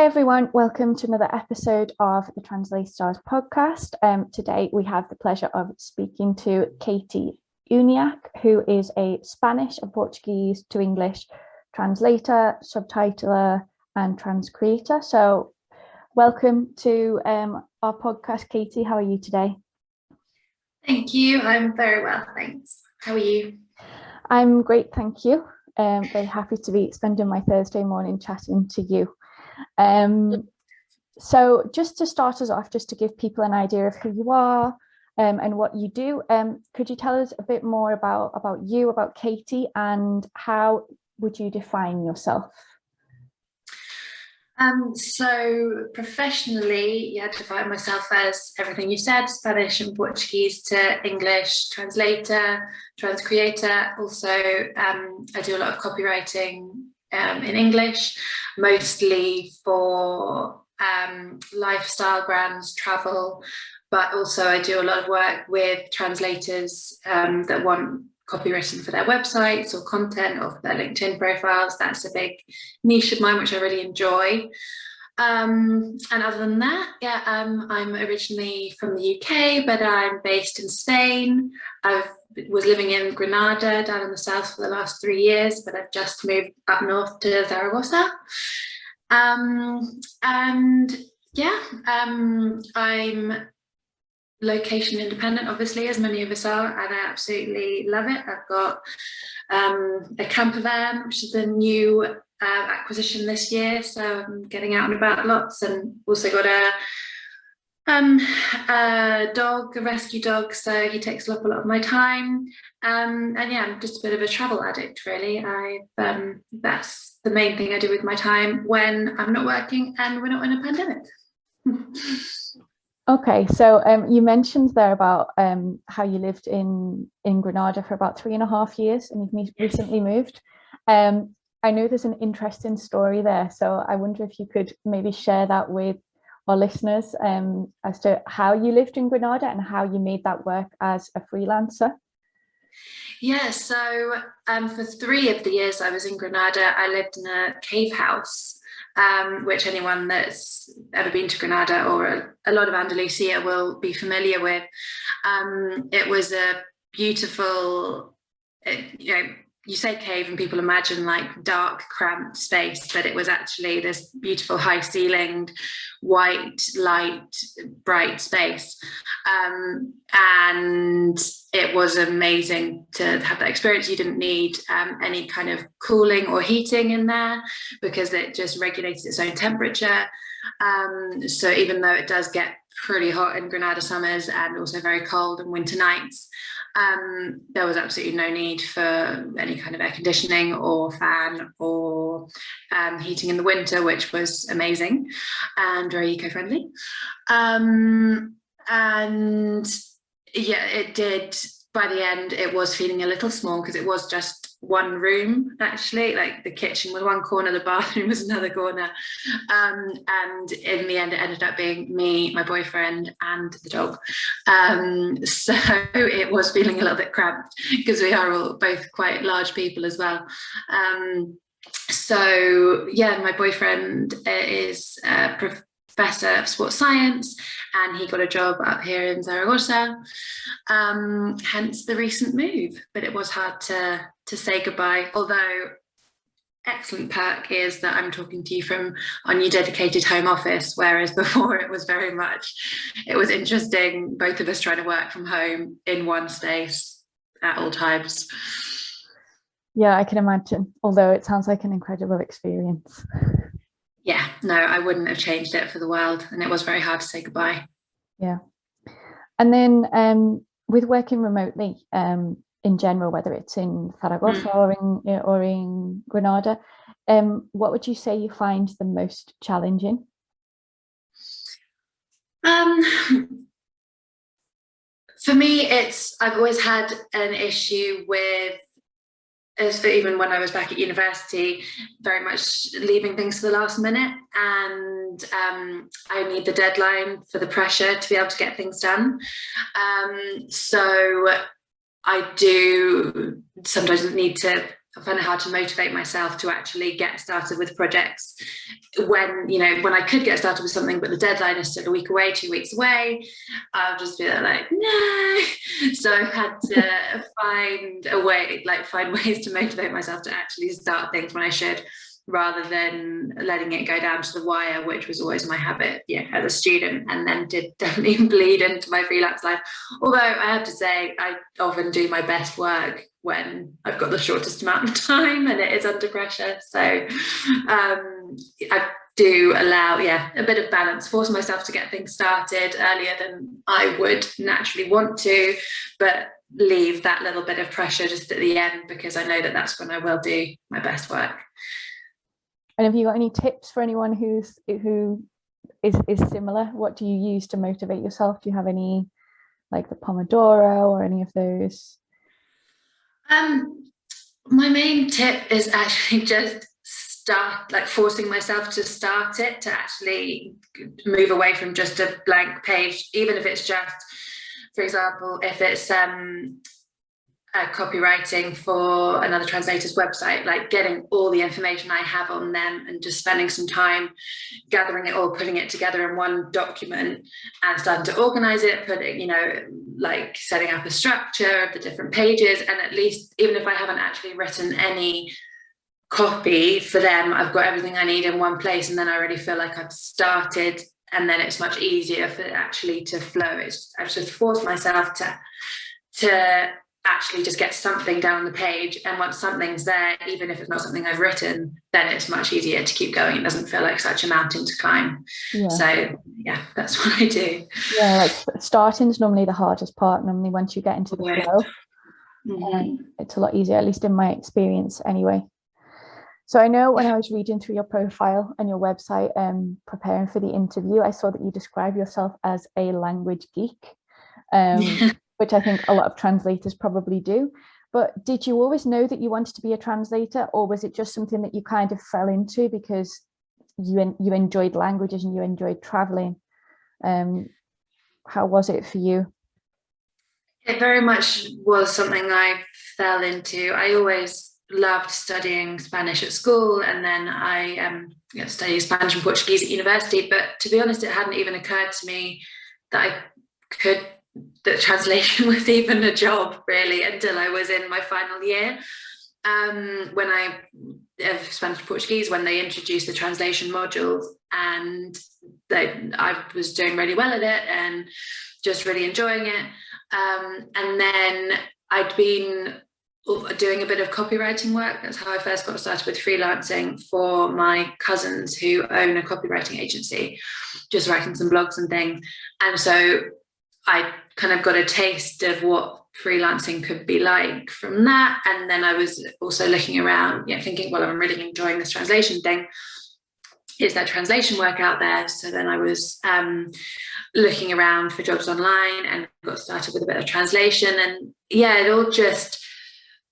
Hi everyone, welcome to another episode of the TranslaStars podcast. Today we have the pleasure of speaking to Katie Uniacke, who is a Spanish and Portuguese to English translator, subtitler and transcreator. So welcome to our podcast, Katie. How are you today? Thank you. I'm very well, thanks. How are you? I'm great, thank you. Very happy to be spending my Thursday morning chatting to you. So just to start us off, just to give people an idea of who you are and what you do, could you tell us a bit more about you, about Katie, and how would you define yourself? So professionally, I define myself as everything you said: Spanish and Portuguese to English translator, transcreator. Also, I do a lot of copywriting in English, mostly for lifestyle brands, travel, but also I do a lot of work with translators that want copywritten for their websites or content or for their LinkedIn profiles. That's a big niche of mine, which I really enjoy. And other than that, I'm originally from the UK, but I'm based in Spain. I was living in Granada down in the south for the last 3 years, but I've just moved up north to Zaragoza. I'm location independent, obviously, as many of us are, and I absolutely love it. I've got a camper van, which is a new acquisition this year, so I'm getting out and about lots, and also got a dog, a rescue dog, so he takes up a lot of my time. And yeah, I'm just a bit of a travel addict, really. That's the main thing I do with my time when I'm not working and we're not in a pandemic. Okay, so you mentioned there about how you lived in Granada for about 3.5 years, and you've recently moved. I know there's an interesting story there, so I wonder if you could maybe share that with our listeners as to how you lived in Granada and how you made that work as a freelancer. Yeah, so for 3 of the years I was in Granada, I lived in a cave house, which anyone that's ever been to Granada or a lot of Andalusia will be familiar with. It was a beautiful, you say cave and people imagine like dark, cramped space, but it was actually this beautiful high-ceilinged, white, light, bright space. And it was amazing to have that experience. You didn't need any kind of cooling or heating in there because it just regulated its own temperature. So even though it does get pretty hot in Granada summers and also very cold in winter nights, there was absolutely no need for any kind of air conditioning or fan or heating in the winter, which was amazing and very eco-friendly. And yeah, it did. By the end, it was feeling a little small because it was just one room, actually. Like the kitchen was one corner, the bathroom was another corner. And in the end, it ended up being me, my boyfriend, and the dog. So it was feeling a little bit cramped because we are all both quite large people as well. So yeah, my boyfriend is a professor of sports science, and he got a job up here in Zaragoza, hence the recent move. But it was hard to say goodbye, although excellent perk is that I'm talking to you from our new dedicated home office, whereas before it was interesting, both of us trying to work from home in one space at all times. Yeah, I can imagine, although it sounds like an incredible experience. Yeah, no, I wouldn't have changed it for the world, and it was very hard to say goodbye. Yeah. And then with working remotely in general, whether it's in Zaragoza or in Granada, what would you say you find the most challenging? For me, I've always had an issue with, even when I was back at university, very much leaving things to the last minute, and I need the deadline for the pressure to be able to get things done. So I do sometimes need to I find it hard to motivate myself to actually get started with projects when, you know, when I could get started with something, but the deadline is still a week away, 2 weeks away. I'll just be like, no. So I've had to find a way, like find ways to motivate myself to actually start things when I should, rather than letting it go down to the wire, which was always my habit, yeah, as a student, and then did definitely bleed into my freelance life. Although I have to say, I often do my best work when I've got the shortest amount of time and it is under pressure. So I do allow, a bit of balance, force myself to get things started earlier than I would naturally want to, but leave that little bit of pressure just at the end, because I know that that's when I will do my best work. And have you got any tips for anyone who is similar? What do you use to motivate yourself? Do you have any, like the Pomodoro or any of those? My main tip is actually just start, like forcing myself to start it, to actually move away from just a blank page, even if it's just, for example, if it's copywriting for another translator's website, like getting all the information I have on them and just spending some time gathering it all, putting it together in one document and starting to organize it, putting, you know, like setting up a structure of the different pages. And at least, even if I haven't actually written any copy for them, I've got everything I need in one place, and then I already feel like I've started, and then it's much easier for it actually to flow. I've just forced myself to actually just get something down on the page, and once something's there, even if it's not something I've written, then it's much easier to keep going. It doesn't feel like such a mountain to climb. So yeah, that's what I do. Yeah, like starting is normally the hardest part. Normally once you get into the flow, it's a lot easier, at least in my experience anyway. So I know when I was reading through your profile and your website, preparing for the interview, I saw that you describe yourself as a language geek. Which I think a lot of translators probably do. But did you always know that you wanted to be a translator, or was it just something that you kind of fell into because you enjoyed languages and you enjoyed traveling? How was it for you? It very much was something I fell into. I always loved studying Spanish at school, and then I studied Spanish and Portuguese at university. But to be honest, it hadn't even occurred to me that that translation was even a job, really, until I was in my final year. When I of Spanish and Portuguese, when they introduced the translation modules, and I was doing really well at it and just really enjoying it. And then I'd been doing a bit of copywriting work. That's how I first got started with freelancing for my cousins who own a copywriting agency, just writing some blogs and things. And so I kind of got a taste of what freelancing could be like from that. And then I was also looking around, thinking, well, I'm really enjoying this translation thing. Is there translation work out there? So then I was looking around for jobs online and got started with a bit of translation. And it all just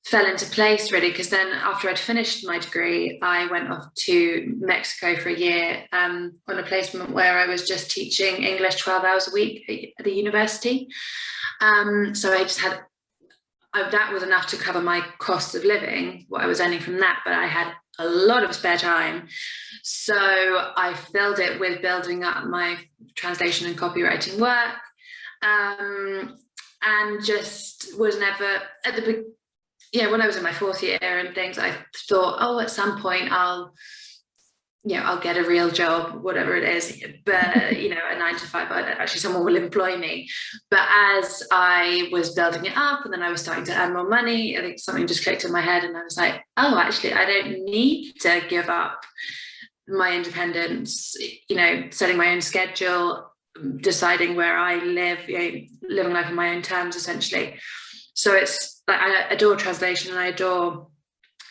fell into place, really, because then after I'd finished my degree, I went off to Mexico for a year on a placement where I was just teaching English 12 hours a week at a university. So I just had, that was enough to cover my cost of living, what I was earning from that, but I had a lot of spare time. So I filled it with building up my translation and copywriting work, and just was never at the beginning. When I was in my fourth year and things, I thought, at some point I'll get a real job, whatever it is, but, a 9-to-5, actually someone will employ me. But as I was building it up and then I was starting to earn more money, I think something just clicked in my head and I was like, actually, I don't need to give up my independence, setting my own schedule, deciding where I live, living life on my own terms, essentially. So it's like, I adore translation and I adore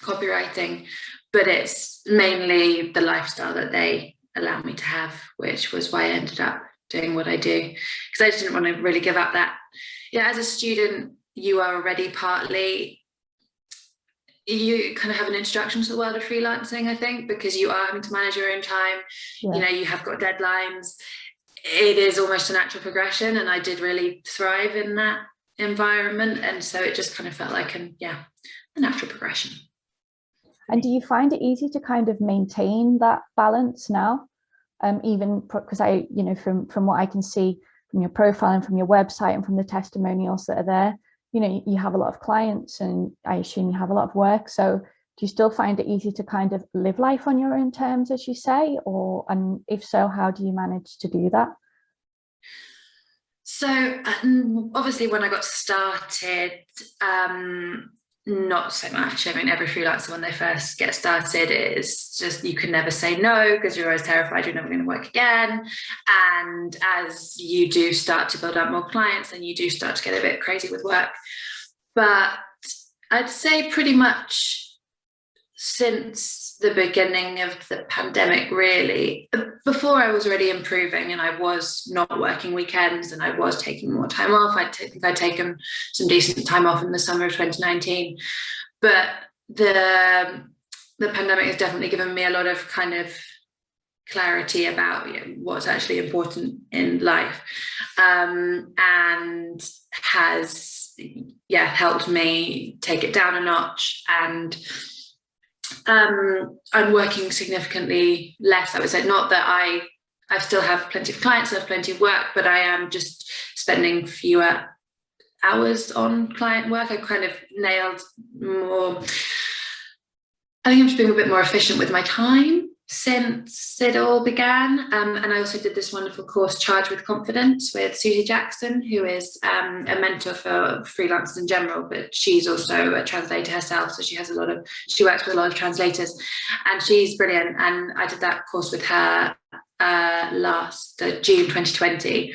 copywriting, but it's mainly the lifestyle that they allow me to have, which was why I ended up doing what I do, because I just didn't want to really give up that. As a student, you are already you kind of have an introduction to the world of freelancing, I think, because you are having to manage your own time. You have got deadlines. It is almost a natural progression, and I did really thrive in that environment, and so it just kind of felt like a natural progression. And do you find it easy to kind of maintain that balance now? Even because from what I can see from your profile and from your website and from the testimonials that are there, you have a lot of clients, and I assume you have a lot of work. So do you still find it easy to kind of live life on your own terms, as you say, and if so, how do you manage to do that? So obviously when I got started, not so much. I mean, every freelancer when they first get started, it's just, you can never say no because you're always terrified you're never going to work again. And as you do start to build up more clients, then you do start to get a bit crazy with work. But I'd say pretty much since the beginning of the pandemic, really. Before, I was already improving, and I was not working weekends, and I was taking more time off. I think I'd taken some decent time off in the summer of 2019, but the pandemic has definitely given me a lot of kind of clarity about what's actually important in life, and has helped me take it down a notch. And I'm working significantly less, I would say. Not that I still have plenty of clients, I have plenty of work, but I am just spending fewer hours on client work. I kind of nailed more. I think I'm just being a bit more efficient with my time since it all began. And I also did this wonderful course, Charge with Confidence, with Susie Jackson, who is a mentor for freelancers in general, but she's also a translator herself. So she works with a lot of translators, and she's brilliant. And I did that course with her last June 2020.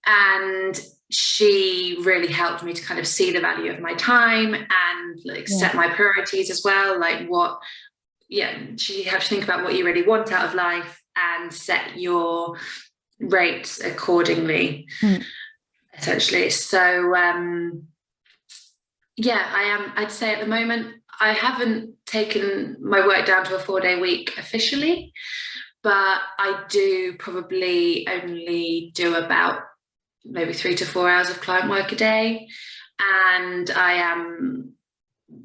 And she really helped me to kind of see the value of my time and set my priorities as well. She helps you think about what you really want out of life and set your rates accordingly, essentially. So I'd say at the moment, I haven't taken my work down to a 4-day week officially, but I do probably only do about maybe 3 to 4 hours of client work a day. And I am,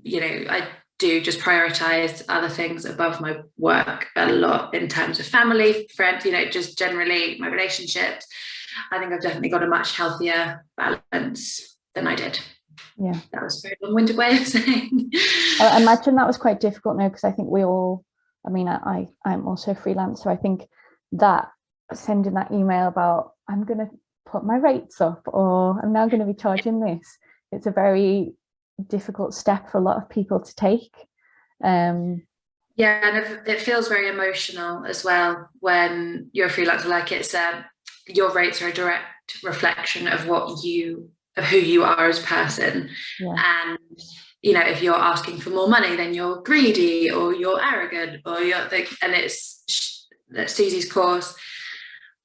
I do just prioritize other things above my work a lot in terms of family, friends, just generally my relationships. I think I've definitely got a much healthier balance than I did. Yeah. That was a very long-winded way of saying. I imagine that was quite difficult now, because I think I'm also freelance, so I think that sending that email about I'm going to put my rates up, or I'm now going to be charging this, it's a very difficult step for a lot of people to take. And it feels very emotional as well when you're a freelancer. It's your rates are a direct reflection of who you are as a person. And if you're asking for more money, then you're greedy or you're arrogant or and it's that Susie's course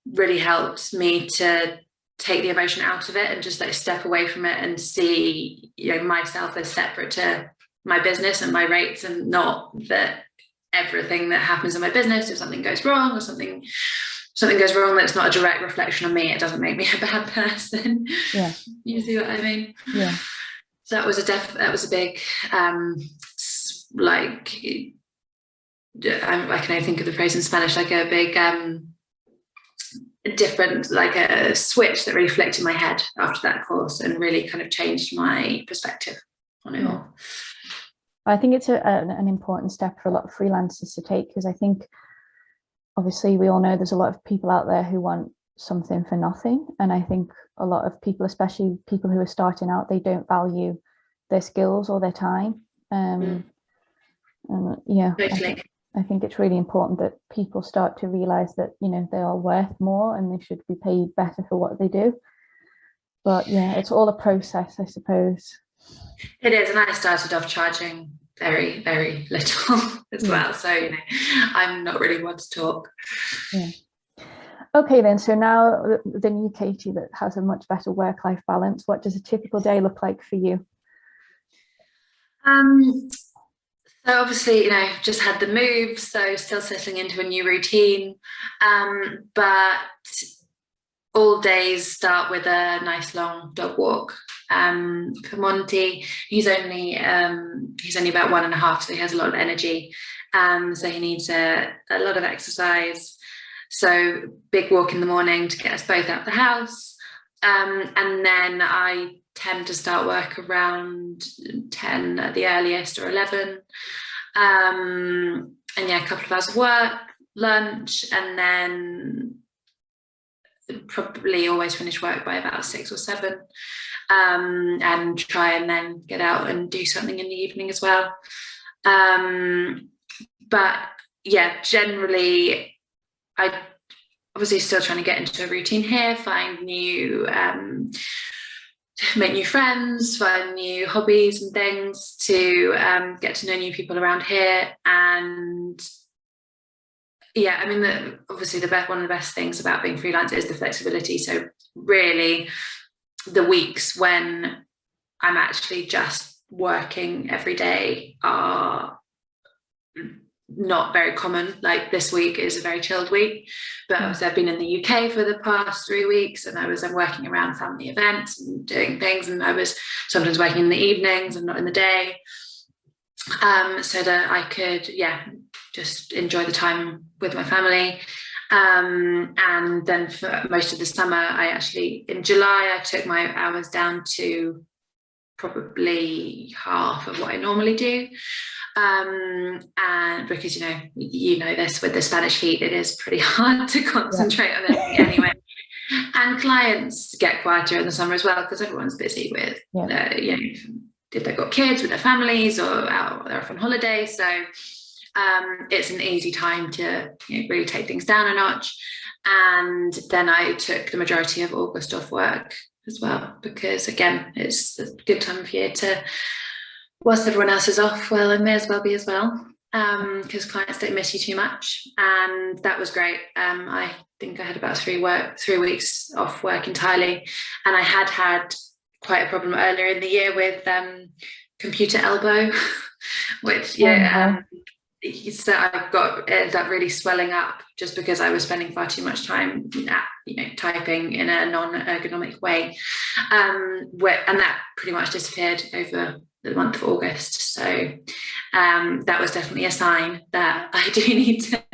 really helps me to take the emotion out of it and just step away from it and see myself as separate to my business and my rates, and not that everything that happens in my business, if something goes wrong or something goes wrong that's not a direct reflection on me, it doesn't make me a bad person. You see what I mean? So that was a big I can only think of the phrase in Spanish, a big different, a switch that really flicked in my head after that course and really kind of changed my perspective on it all. I think it's an important step for a lot of freelancers to take, because I think obviously we all know there's a lot of people out there who want something for nothing, and I think a lot of people, especially people who are starting out, they don't value their skills or their time. Totally. I think it's really important that people start to realize that they are worth more and they should be paid better for what they do. But it's all a process, I suppose. It is, and I started off charging very, very little as well. So I'm not really one to talk. Okay, then. So now the new Katie that has a much better work-life balance, what does a typical day look like for you? So obviously, just had the move, so still settling into a new routine. But all days start with a nice long dog walk. for Monty. He's only about 1.5, so he has a lot of energy. So he needs a lot of exercise. So big walk in the morning to get us both out the house. And then I tend to start work around 10 at the earliest, or 11. And yeah, a couple of hours of work, lunch, and then probably always finish work by about 6 or 7. And try and then get out and do something in the evening as well. But yeah, generally, I obviously still trying to get into a routine here, make new friends, find new hobbies and things to get to know new people around here. And yeah, I mean, obviously one of the best things about being freelance is the flexibility. So really, the weeks when I'm actually just working every day are not very common. Like this week is a very chilled week, but obviously I've been in the UK for the past 3 weeks, and I'm working around family events and doing things, and I was sometimes working in the evenings and not in the day, so that I could just enjoy the time with my family. And then for most of the summer, in July I took my hours down to probably half of what I normally do. And because you know this, with the Spanish heat, it is pretty hard to concentrate on anything anyway. And clients get quieter in the summer as well, because everyone's busy with if they've got kids with their families, or they're off on holiday. So it's an easy time to really take things down a notch. And then I took the majority of August off work as well, because again, it's a good time of year to, whilst everyone else is off, well, I may as well be as well, because clients don't miss you too much. And that was great. I think I had about 3 weeks off work entirely, and I had quite a problem earlier in the year with computer elbow, which so I ended up really swelling up, just because I was spending far too much time typing in a non-ergonomic way, and that pretty much disappeared over the month of August. So that was definitely a sign that I do need to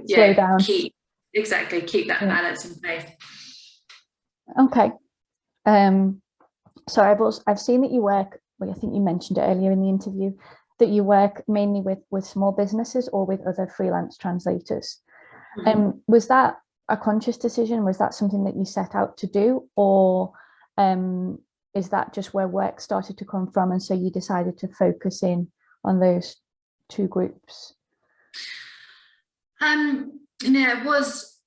slow down. keep that balance in place. Okay. So I've seen that you work, well, I think you mentioned it earlier in the interview, that you work mainly with small businesses or with other freelance translators. Was that a conscious decision? Was that something that you set out to do, or is that just where work started to come from, and so you decided to focus in on those 2 groups? It was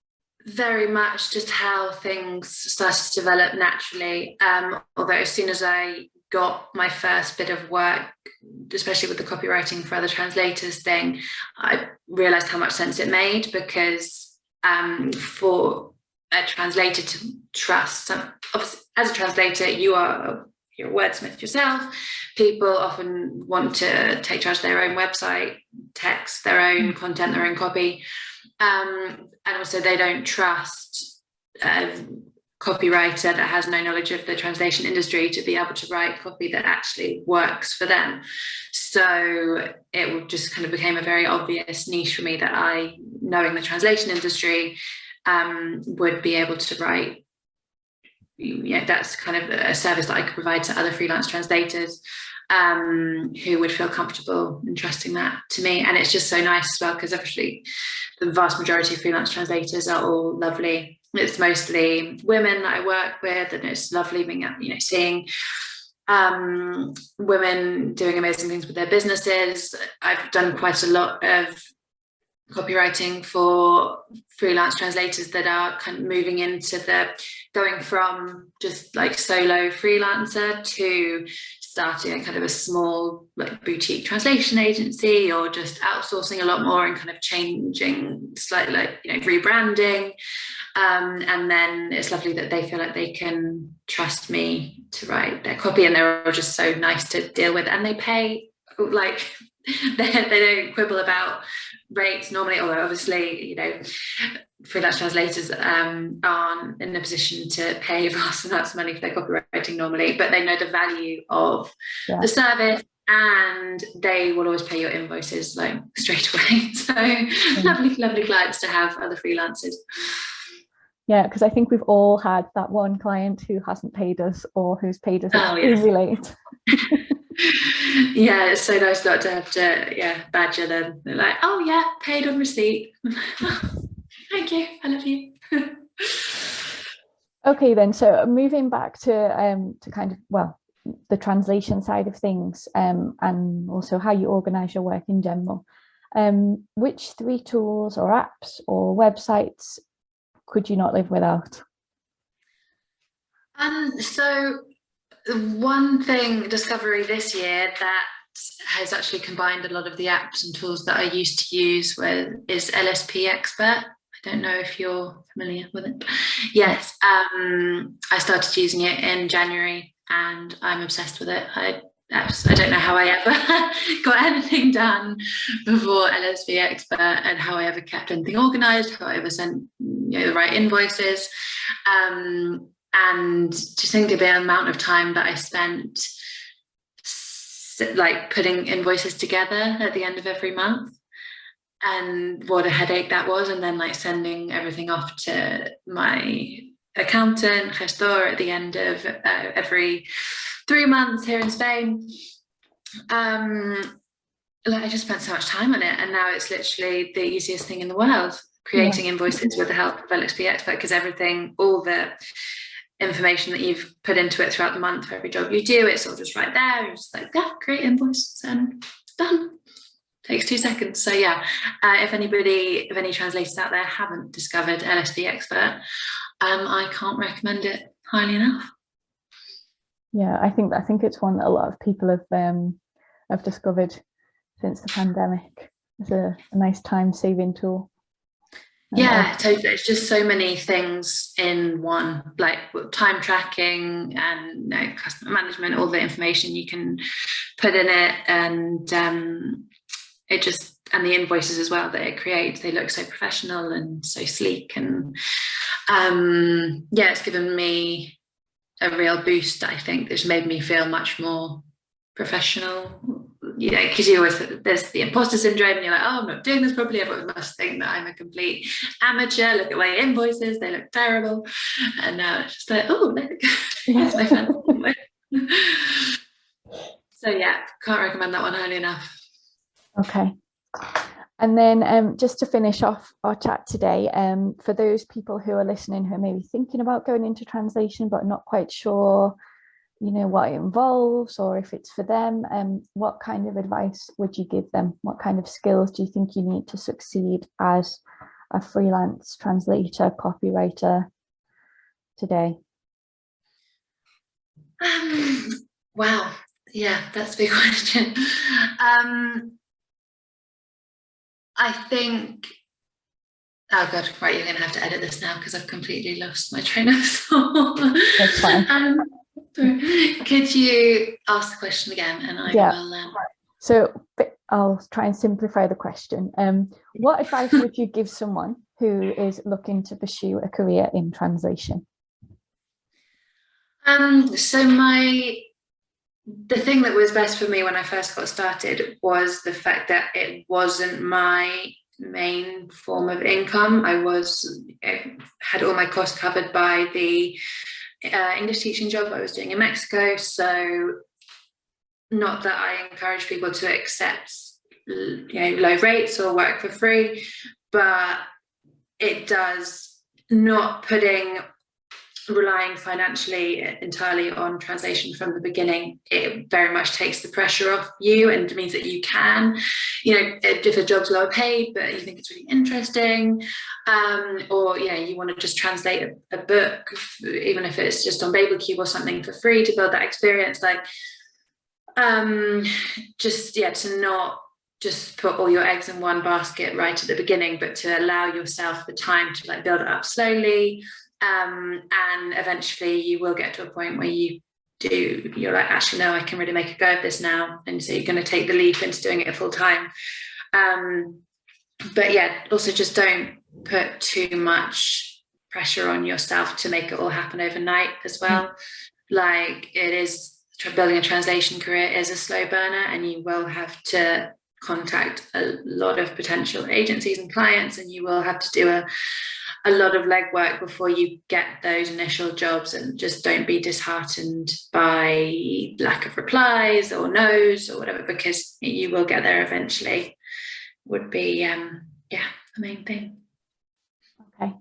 very much just how things started to develop naturally. Although as soon as I got my first bit of work, especially with the copywriting for other translators thing, I realized how much sense it made, because for a translator to trust, obviously, as a translator, you're a wordsmith yourself. People often want to take charge of their own website, text, their own content, their own copy, and also they don't trust copywriter that has no knowledge of the translation industry to be able to write copy that actually works for them. So it just kind of became a very obvious niche for me that I, knowing the translation industry, would be able to write. That's kind of a service that I could provide to other freelance translators who would feel comfortable entrusting that to me. And it's just so nice as well, because obviously the vast majority of freelance translators are all lovely. It's mostly women that I work with, and it's lovely being, seeing women doing amazing things with their businesses. I've done quite a lot of copywriting for freelance translators that are kind of moving into going from just like solo freelancer to starting a kind of a small like boutique translation agency, or just outsourcing a lot more and kind of changing slightly, rebranding. And then it's lovely that they feel like they can trust me to write their copy, and they're all just so nice to deal with, and they pay, like they don't quibble about rates normally, although obviously, freelance translators aren't in a position to pay vast amounts of money for their copywriting normally, but they know the value of the service, and they will always pay your invoices like straight away. So lovely clients to have, other freelancers. Yeah, because I think we've all had that one client who hasn't paid us, or who's paid us extremely late. Yeah, it's so nice not to have to badger them. They're like, oh yeah, paid on receipt. Thank you, I love you. Okay, then, so moving back to kind of, well, the translation side of things, and also how you organize your work in general, which 3 tools or apps or websites could you not live without? So one thing discovery this year that has actually combined a lot of the apps and tools that I used to use is LSP Expert. I don't know if you're familiar with it. Yes, I started using it in January and I'm obsessed with it. I don't know how I ever got anything done before LSP Expert, and how I ever kept anything organized, how I ever sent the right invoices. And just think of the amount of time that I spent like putting invoices together at the end of every month, and what a headache that was, and then like sending everything off to my accountant, gestor, at the end of every 3 months here in Spain. Like I just spent so much time on it, and now it's literally the easiest thing in the world, creating invoices with the help of LXP Expert, because everything, all the information that you've put into it throughout the month for every job you do, it's all just right there. You're just like, create invoice and done. Takes 2 seconds. So if any translators out there haven't discovered LSP Expert, I can't recommend it highly enough. Yeah, I think it's one that a lot of people have discovered since the pandemic. It's a nice time saving tool. Yeah, totally. It's just so many things in one, like time tracking and customer management, all the information you can put in it, and and the invoices as well that it creates, they look so professional and so sleek, and it's given me a real boost. I think it's made me feel much more professional, because there's the imposter syndrome, and you're like, oh, I'm not doing this properly, everyone must think that I'm a complete amateur, look at my invoices, they look terrible. And now it's just like, oh, look, here's my fancy invoice. So can't recommend that one highly enough. Okay. And then just to finish off our chat today, for those people who are listening who are maybe thinking about going into translation but not quite sure what it involves, or if it's for them, what kind of advice would you give them? What kind of skills do you think you need to succeed as a freelance translator, copywriter today? Wow, that's a big question. I think, oh god, right, you're gonna have to edit this now because I've completely lost my train of thought. That's fine. Could you ask the question again, and I will. So I'll try and simplify the question. What advice would you give someone who is looking to pursue a career in translation? So the thing that was best for me when I first got started was the fact that it wasn't my main form of income. I had all my costs covered by the English teaching job I was doing in Mexico. So not that I encourage people to accept low rates or work for free, but it does not relying financially entirely on translation from the beginning. It very much takes the pressure off you, and means that you can, if a job's lower paid but you think it's really interesting, or you want to just translate a book, even if it's just on BabelCube or something, for free, to build that experience, like to not just put all your eggs in one basket right at the beginning, but to allow yourself the time to build it up slowly. And eventually you will get to a point where you're like, actually, no, I can really make a go of this now. And so you're going to take the leap into doing it full time. but yeah, also just don't put too much pressure on yourself to make it all happen overnight as well. Like, it is, building a translation career is a slow burner, and you will have to contact a lot of potential agencies and clients, and you will have to do a lot of legwork before you get those initial jobs. And just don't be disheartened by lack of replies or no's or whatever, because you will get there eventually, would be the main thing. Okay.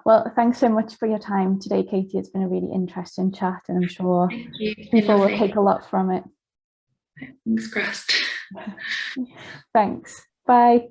Well, thanks so much for your time today, Katie. It's been a really interesting chat, and I'm sure people will take a lot from it. Fingers crossed. Thanks. Bye.